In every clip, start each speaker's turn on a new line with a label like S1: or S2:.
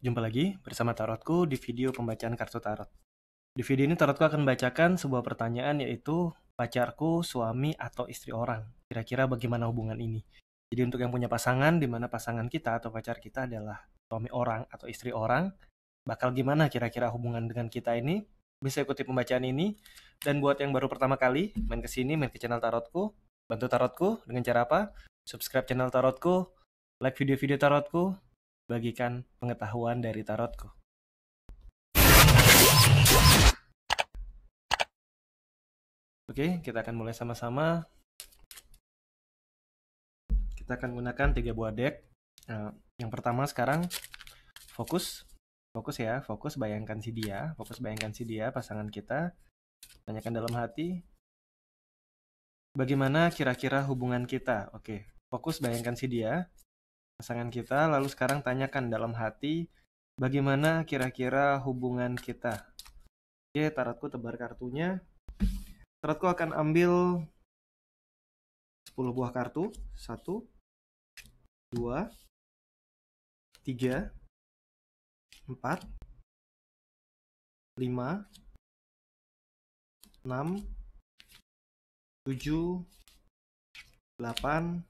S1: Jumpa lagi bersama Tarotku di video pembacaan kartu tarot. Di video ini Tarotku akan membacakan sebuah pertanyaan, yaitu pacarku, suami, atau istri orang. Kira-kira bagaimana hubungan ini? Jadi untuk yang punya pasangan, di mana pasangan kita atau pacar kita adalah suami orang atau istri orang, bakal gimana kira-kira hubungan dengan kita ini? Bisa ikuti pembacaan ini. Dan buat yang baru pertama kali main ke sini, main ke channel Tarotku, bantu Tarotku dengan cara apa? Subscribe channel Tarotku, like video-video Tarotku, bagikan pengetahuan dari tarotku. Oke, kita akan mulai sama-sama. Kita akan gunakan 3 buah deck. Yang pertama sekarang fokus ya, fokus bayangkan si dia, pasangan kita. Tanyakan dalam hati, bagaimana kira-kira hubungan kita? Oke, fokus bayangkan si dia, pasangan kita, lalu sekarang tanyakan dalam hati, bagaimana kira-kira hubungan kita? Oke, tarotku tebar kartunya. Tarotku akan ambil 10 buah kartu. 1, 2, 3, 4, 5, 6, 7, 8,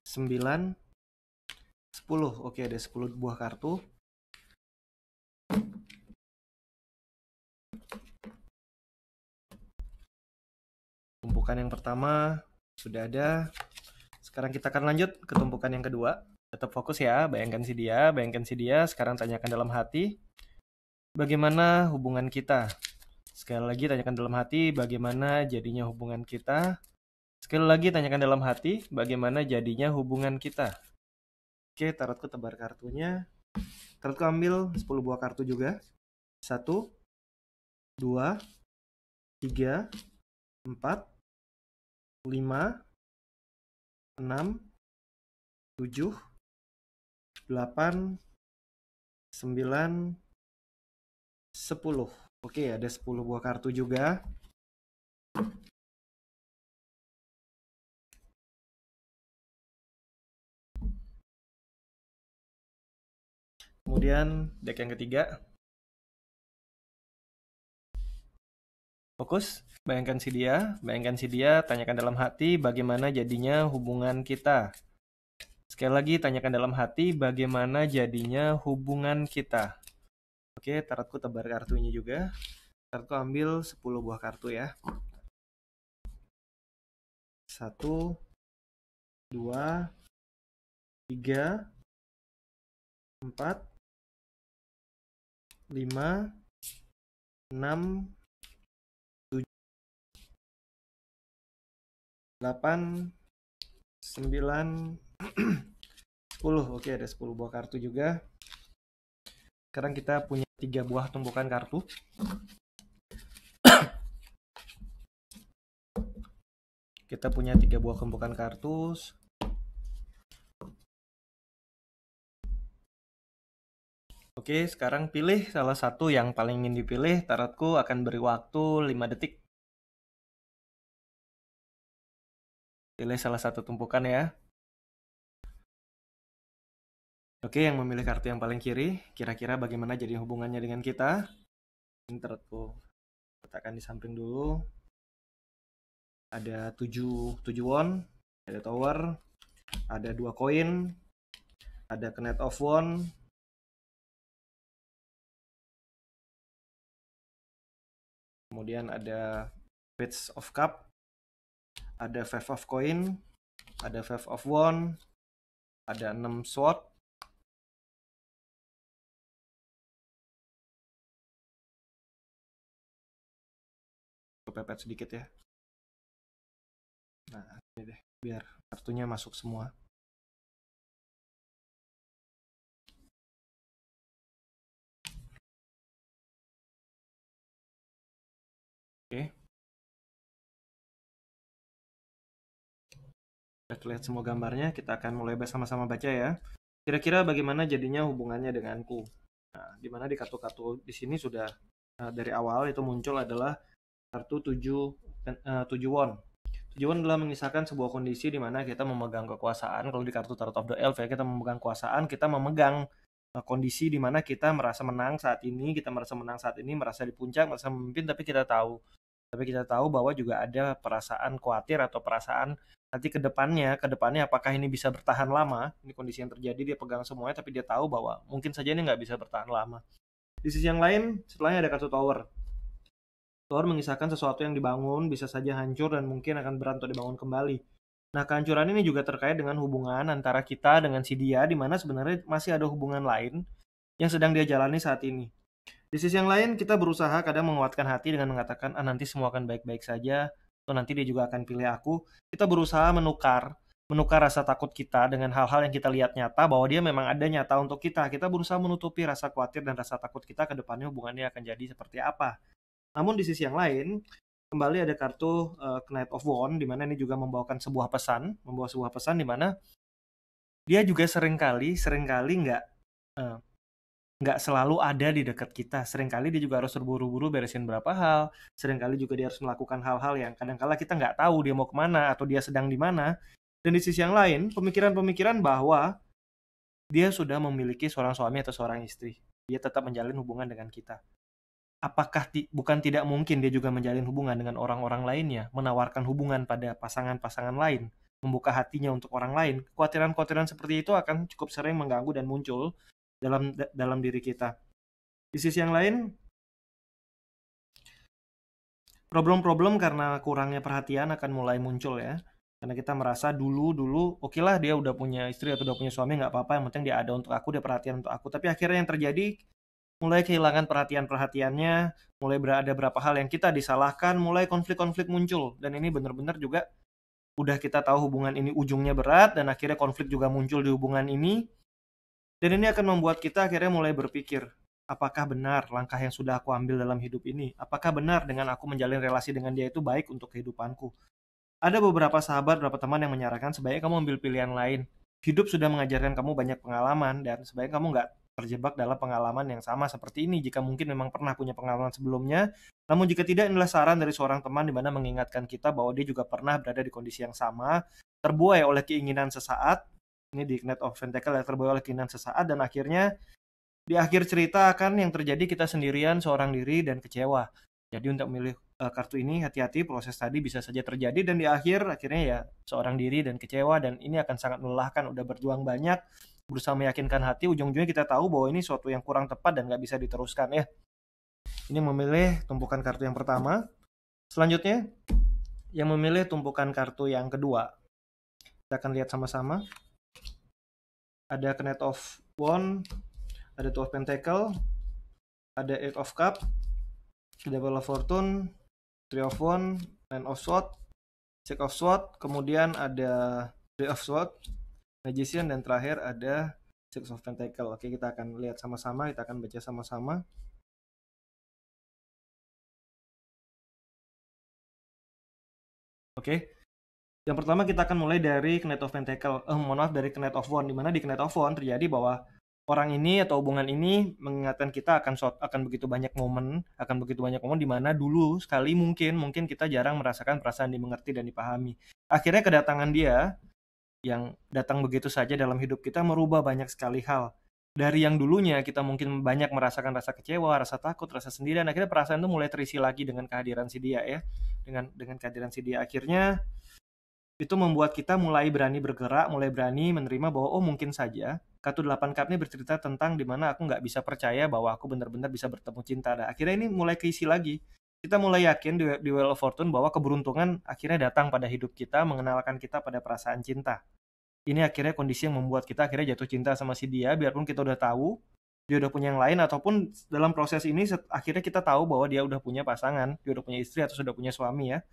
S1: 9, 10. Oke, ada 10 buah kartu. Tumpukan yang pertama sudah ada. Sekarang kita akan lanjut ke tumpukan yang kedua. Tetap fokus ya, bayangkan si dia. Sekarang tanyakan dalam hati, bagaimana hubungan kita? Sekali lagi tanyakan dalam hati, bagaimana jadinya hubungan kita? Sekali lagi tanyakan dalam hati, bagaimana jadinya hubungan kita? Oke, tarotku tebar kartunya. Tarotku ambil 10 buah kartu juga. 1, 2, 3, 4, 5, 6, 7, 8, 9, 10. Oke, ada 10 buah kartu juga. Kemudian deck yang ketiga. Fokus, bayangkan si dia, tanyakan dalam hati bagaimana jadinya hubungan kita. Sekali lagi tanyakan dalam hati bagaimana jadinya hubungan kita. Oke, tarotku tebar kartunya juga. Tarotku ambil 10 buah kartu ya. 1, 2, 3, 4, 5, 6, 7, 8, 9, 10. Oke, ada 10 buah kartu juga. Sekarang kita punya 3 buah tumpukan kartu. Kita punya 3 buah tumpukan kartu. Oke, sekarang pilih salah satu yang paling ingin dipilih. Tarotku akan beri waktu 5 detik. Pilih salah satu tumpukan ya. Oke, yang memilih kartu yang paling kiri, kira-kira bagaimana jadi hubungannya dengan kita? Ini tarotku letakkan di samping dulu. Ada 7 won, ada tower, ada 2 koin, ada knight of won, kemudian ada page of cup, ada 5 of coin, ada 5 of won, ada 6 sword, kepepet sedikit ya. Nah, ini deh, biar kartunya masuk semua. Oke. Kita lihat semua gambarnya, kita akan mulai bersama-sama baca ya. Kira-kira bagaimana jadinya hubungannya denganku? Nah, dimana di kartu-kartu di sini sudah dari awal itu muncul adalah kartu 7 won. 7 won adalah mengisahkan sebuah kondisi di mana kita memegang kekuasaan. Kalau di kartu Tarot of the Elf ya, kita memegang kekuasaan, kita memegang kondisi di mana kita merasa menang saat ini, merasa di puncak, merasa memimpin, tapi kita tahu bahwa juga ada perasaan khawatir atau perasaan nanti ke depannya apakah ini bisa bertahan lama. Ini kondisi yang terjadi, dia pegang semuanya, tapi dia tahu bahwa mungkin saja ini nggak bisa bertahan lama. Di sisi yang lain, setelahnya ada kartu Tower. Tower mengisahkan sesuatu yang dibangun bisa saja hancur dan mungkin akan berat untuk dibangun kembali. Nah, kehancuran ini juga terkait dengan hubungan antara kita dengan si dia, di mana sebenarnya masih ada hubungan lain yang sedang dia jalani saat ini. Di sisi yang lain, kita berusaha kadang menguatkan hati dengan mengatakan, nanti semua akan baik-baik saja, atau nanti dia juga akan pilih aku. Kita berusaha menukar rasa takut kita dengan hal-hal yang kita lihat nyata, bahwa dia memang ada nyata untuk kita. Kita berusaha menutupi rasa khawatir dan rasa takut kita ke depannya hubungannya akan jadi seperti apa. Namun di sisi yang lain, kembali ada kartu Knight of Wands, di mana ini juga membawa sebuah pesan di mana dia juga seringkali nggak selalu ada di dekat kita. Seringkali dia juga harus terburu-buru beresin beberapa hal. Seringkali juga dia harus melakukan hal-hal yang kadang-kala kita nggak tahu dia mau kemana atau dia sedang di mana. Dan di sisi yang lain, pemikiran-pemikiran bahwa dia sudah memiliki seorang suami atau seorang istri. Dia tetap menjalin hubungan dengan kita. Apakah bukan tidak mungkin dia juga menjalin hubungan dengan orang-orang lainnya, menawarkan hubungan pada pasangan-pasangan lain, membuka hatinya untuk orang lain? Kekhawatiran-kekhawatiran seperti itu akan cukup sering mengganggu dan muncul dalam diri kita. Di sisi yang lain, problem-problem karena kurangnya perhatian akan mulai muncul ya. Karena kita merasa dulu oke lah dia udah punya istri atau udah punya suami, nggak apa-apa, yang penting dia ada untuk aku, dia perhatian untuk aku. Tapi akhirnya yang terjadi, mulai kehilangan perhatiannya, mulai ada beberapa hal yang kita disalahkan, mulai konflik-konflik muncul. Dan ini benar-benar juga udah kita tahu hubungan ini ujungnya berat, dan akhirnya konflik juga muncul di hubungan ini. Dan ini akan membuat kita akhirnya mulai berpikir, apakah benar langkah yang sudah aku ambil dalam hidup ini? Apakah benar dengan aku menjalin relasi dengan dia itu baik untuk kehidupanku? Ada beberapa sahabat, beberapa teman yang menyarankan sebaiknya kamu ambil pilihan lain. Hidup sudah mengajarkan kamu banyak pengalaman, dan sebaiknya kamu nggak terjebak dalam pengalaman yang sama seperti ini. Jika mungkin memang pernah punya pengalaman sebelumnya, namun jika tidak, inilah saran dari seorang teman di mana mengingatkan kita bahwa dia juga pernah berada di kondisi yang sama, terbuai oleh keinginan sesaat. Ini di Knight of Pentacles, terbuai oleh keinginan sesaat, dan akhirnya di akhir cerita akan yang terjadi kita sendirian, seorang diri, dan kecewa. Jadi untuk memilih kartu ini, hati-hati, proses tadi bisa saja terjadi, dan di akhirnya ya seorang diri dan kecewa, dan ini akan sangat melelahkan. Udah berjuang banyak, berusaha meyakinkan hati, ujung-ujungnya kita tahu bahwa ini suatu yang kurang tepat dan nggak bisa diteruskan ya. Ini memilih tumpukan kartu yang pertama. Selanjutnya, yang memilih tumpukan kartu yang kedua. Kita akan lihat sama-sama. Ada Knight of Wands, ada Two of Pentacles, ada Eight of Cups, Devil of Fortune, Three of Wands, Nine of Swords, Six of Swords, kemudian ada Three of Swords, Magician, dan terakhir ada Six of Pentacles. Oke, kita akan lihat sama-sama, kita akan baca sama-sama. Oke. Yang pertama kita akan mulai dari Knight of Pentacles. Dari Knight of Wands, di mana di Knight of Wands terjadi bahwa orang ini atau hubungan ini mengingatkan kita akan begitu banyak momen di mana dulu sekali mungkin kita jarang merasakan perasaan dimengerti dan dipahami. Akhirnya kedatangan dia yang datang begitu saja dalam hidup kita merubah banyak sekali hal. Dari yang dulunya kita mungkin banyak merasakan rasa kecewa, rasa takut, rasa sendirian, akhirnya perasaan itu mulai terisi lagi dengan kehadiran si dia ya. Dengan kehadiran si dia, akhirnya itu membuat kita mulai berani bergerak, mulai berani menerima bahwa mungkin saja kartu 8 cup ini bercerita tentang dimana aku nggak bisa percaya bahwa aku benar-benar bisa bertemu cinta. Nah, akhirnya ini mulai keisi lagi. Kita mulai yakin di Wheel of Fortune bahwa keberuntungan akhirnya datang pada hidup kita, mengenalkan kita pada perasaan cinta. Ini akhirnya kondisi yang membuat kita akhirnya jatuh cinta sama si dia, biarpun kita udah tahu dia udah punya yang lain, ataupun dalam proses ini akhirnya kita tahu bahwa dia udah punya pasangan, dia udah punya istri atau sudah punya suami ya.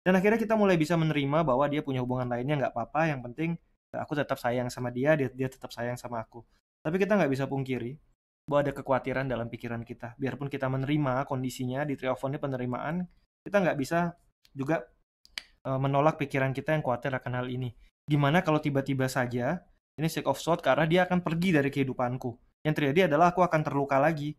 S1: Dan akhirnya kita mulai bisa menerima bahwa dia punya hubungan lainnya, nggak apa-apa, yang penting aku tetap sayang sama dia tetap sayang sama aku. Tapi kita nggak bisa pungkiri bahwa ada kekhawatiran dalam pikiran kita. Biarpun kita menerima kondisinya di Three of Wands, penerimaan, kita nggak bisa juga menolak pikiran kita yang khawatir akan hal ini. Gimana kalau tiba-tiba saja ini Six of Swords, karena dia akan pergi dari kehidupanku. Yang terjadi adalah aku akan terluka lagi,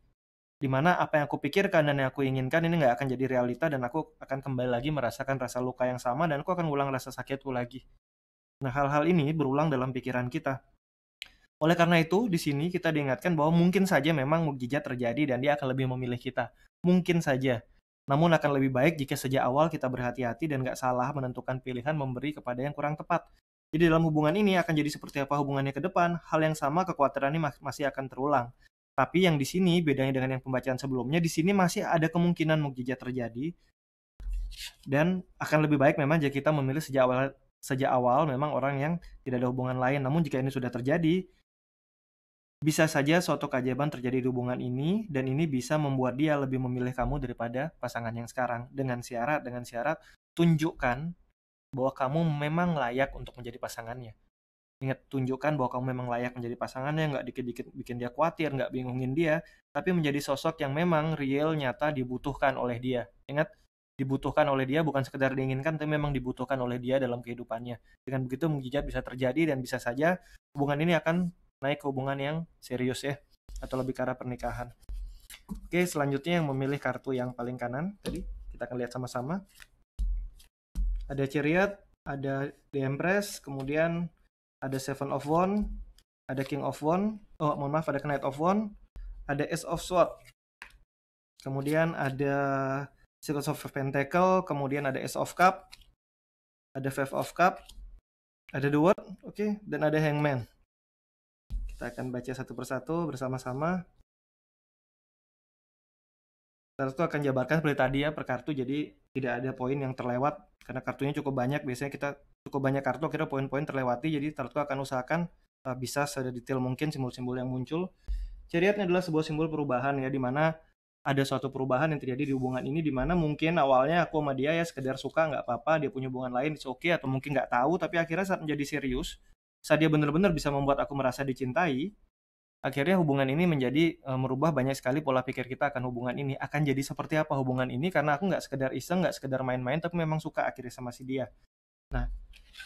S1: dimana apa yang aku pikirkan dan yang aku inginkan ini nggak akan jadi realita, dan aku akan kembali lagi merasakan rasa luka yang sama, dan aku akan ulang rasa sakitku lagi. Nah, hal-hal ini berulang dalam pikiran kita. Oleh karena itu, di sini kita diingatkan bahwa mungkin saja memang mukjizat terjadi dan dia akan lebih memilih kita. Mungkin saja. Namun akan lebih baik jika sejak awal kita berhati-hati dan gak salah menentukan pilihan memberi kepada yang kurang tepat. Jadi dalam hubungan ini akan jadi seperti apa hubungannya ke depan, hal yang sama kekhawatiran ini masih akan terulang. Tapi yang di sini bedanya dengan yang pembacaan sebelumnya, di sini masih ada kemungkinan mukjizat terjadi dan akan lebih baik memang jika kita memilih sejak awal memang orang yang tidak ada hubungan lain. Namun jika ini sudah terjadi, bisa saja suatu keajaiban terjadi di hubungan ini dan ini bisa membuat dia lebih memilih kamu daripada pasangan yang sekarang dengan syarat tunjukkan bahwa kamu memang layak untuk menjadi pasangannya. Ingat, tunjukkan bahwa kamu memang layak menjadi pasangannya, nggak dikit-dikit bikin dia khawatir, nggak bingungin dia, tapi menjadi sosok yang memang real, nyata, dibutuhkan oleh dia. Ingat, dibutuhkan oleh dia bukan sekedar diinginkan, tapi memang dibutuhkan oleh dia dalam kehidupannya. Dengan begitu mukjizat bisa terjadi dan bisa saja hubungan ini akan naik ke hubungan yang serius ya, atau lebih ke arah pernikahan. Oke, selanjutnya yang memilih kartu yang paling kanan tadi kita akan lihat sama-sama. Ada Chariot, ada The Empress, kemudian ada Seven of Wands, ada King of Wands, ada Knight of Wands, ada Ace of Swords, kemudian ada Six of Pentacle, kemudian ada Ace of Cup, ada Five of Cup, ada The World, oke, dan ada Hangman. Kita akan baca satu persatu bersama-sama. Tarotku akan jabarkan seperti tadi ya per kartu, jadi tidak ada poin yang terlewat karena kartunya cukup banyak. Biasanya kita cukup banyak kartu, kira poin-poin terlewati, jadi tarotku akan usahakan bisa sedetail mungkin simbol-simbol yang muncul. Chariot adalah sebuah simbol perubahan ya, dimana ada suatu perubahan yang terjadi di hubungan ini, dimana mungkin awalnya aku sama dia ya sekedar suka, nggak apa-apa, dia punya hubungan lain, it's okay, atau mungkin nggak tahu, tapi akhirnya saat menjadi serius, saat dia benar-benar bisa membuat aku merasa dicintai, akhirnya hubungan ini menjadi merubah banyak sekali pola pikir kita akan hubungan ini. Akan jadi seperti apa hubungan ini, karena aku nggak sekedar iseng, nggak sekedar main-main, tapi memang suka akhirnya sama si dia. Nah,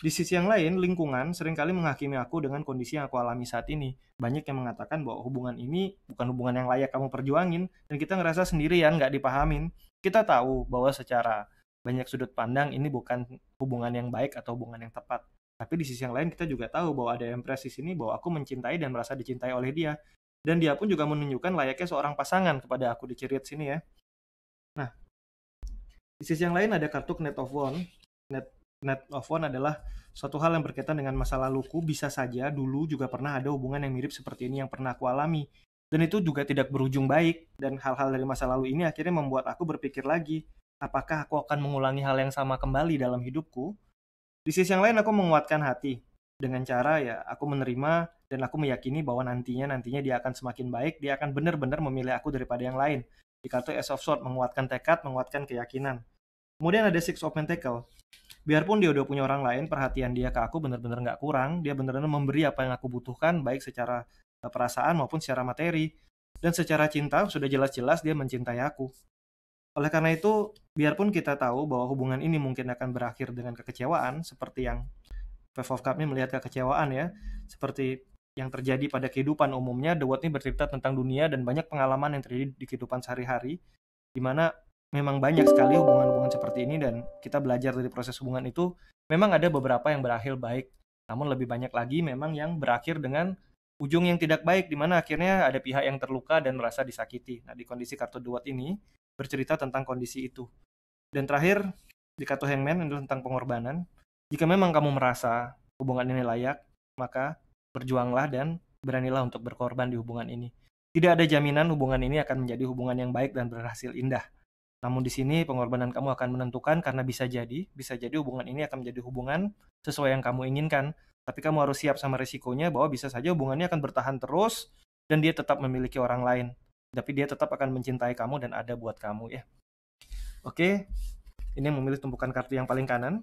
S1: di sisi yang lain, lingkungan seringkali menghakimi aku dengan kondisi yang aku alami saat ini. Banyak yang mengatakan bahwa hubungan ini bukan hubungan yang layak kamu perjuangin, dan kita ngerasa sendirian, nggak dipahamin. Kita tahu bahwa secara banyak sudut pandang ini bukan hubungan yang baik atau hubungan yang tepat. Tapi di sisi yang lain kita juga tahu bahwa ada Empress di sini, bahwa aku mencintai dan merasa dicintai oleh dia. Dan dia pun juga menunjukkan layaknya seorang pasangan kepada aku di Chariot sini ya. Nah, di sisi yang lain ada kartu Knight of Wands. Knight of Wands adalah suatu hal yang berkaitan dengan masa laluku. Bisa saja dulu juga pernah ada hubungan yang mirip seperti ini yang pernah aku alami. Dan itu juga tidak berujung baik. Dan hal-hal dari masa lalu ini akhirnya membuat aku berpikir lagi, apakah aku akan mengulangi hal yang sama kembali dalam hidupku? Di sisi yang lain aku menguatkan hati dengan cara ya aku menerima dan aku meyakini bahwa nantinya dia akan semakin baik, dia akan benar-benar memilih aku daripada yang lain. Di kartu Ace of Swords menguatkan tekad, menguatkan keyakinan. Kemudian ada Six of Pentacle. Biarpun dia udah punya orang lain, perhatian dia ke aku benar-benar nggak kurang. Dia benar-benar memberi apa yang aku butuhkan, baik secara perasaan maupun secara materi. Dan secara cinta sudah jelas-jelas dia mencintai aku. Oleh karena itu, biarpun kita tahu bahwa hubungan ini mungkin akan berakhir dengan kekecewaan, seperti yang Five of Cups ini melihat kekecewaan ya, seperti yang terjadi pada kehidupan umumnya. The World ini bercerita tentang dunia dan banyak pengalaman yang terjadi di kehidupan sehari-hari, di mana memang banyak sekali hubungan-hubungan seperti ini dan kita belajar dari proses hubungan itu. Memang ada beberapa yang berakhir baik, namun lebih banyak lagi memang yang berakhir dengan ujung yang tidak baik, di mana akhirnya ada pihak yang terluka dan merasa disakiti. Nah, di kondisi kartu The World ini bercerita tentang kondisi itu. Dan terakhir, di kartu Hangman adalah tentang pengorbanan. Jika memang kamu merasa hubungan ini layak, maka berjuanglah dan beranilah untuk berkorban di hubungan ini. Tidak ada jaminan hubungan ini akan menjadi hubungan yang baik dan berhasil indah. Namun di sini pengorbanan kamu akan menentukan, karena bisa jadi hubungan ini akan menjadi hubungan sesuai yang kamu inginkan. Tapi kamu harus siap sama resikonya bahwa bisa saja hubungannya akan bertahan terus dan dia tetap memiliki orang lain. Tapi dia tetap akan mencintai kamu dan ada buat kamu ya. Oke, ini yang memilih tumpukan kartu yang paling kanan.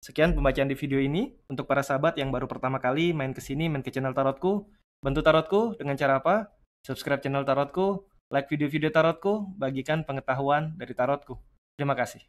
S1: Sekian pembacaan di video ini. Untuk para sahabat yang baru pertama kali main ke sini, main ke channel Tarotku, bantu Tarotku dengan cara apa? Subscribe channel Tarotku, like video-video Tarotku, bagikan pengetahuan dari Tarotku. Terima kasih.